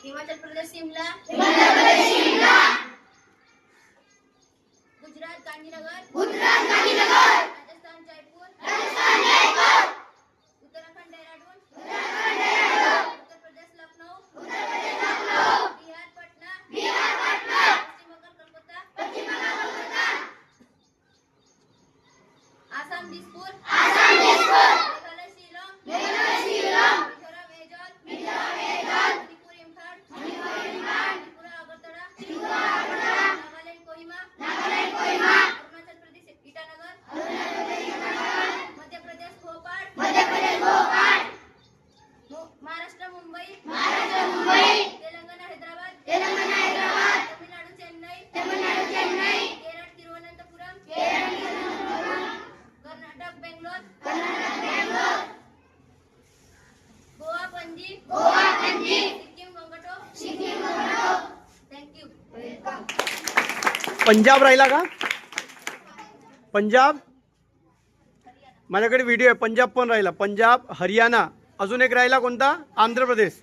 हिमाचल प्रदेश शिमला, गुजरात गांधीनगर, राजस्थान जयपुर, उत्तराखंड देहरादून, उत्तर प्रदेश लखनऊ, बिहार पटना, पश्चिम बंगाल कोलकाता, आसाम दिसपुर, मेघालय शिलांग, मिझोरम एजॉल, मणिपुर इम्फाल, त्रिपुरा अगरतला, नागालैंड कोहिमा, अरुणाचल प्रदेश ईटानगर, मध्य प्रदेश भोपाल, महाराष्ट्र मुंबई, तेलंगाना हैदराबाद, तमिलनाडु चेन्नई, केरळ तिरुवनंतपुरम, कर्नाटक बेंगलोर, गोवा पणजी, सिक्कीम गंगटो, थँक्यू. पंजाब राहिला का? पंजाब माझ्याकडे व्हिडिओ आहे. पंजाब पण राहिला. पंजाब, हरियाणा, अजून एक राहिला कोणता? आंध्र प्रदेश.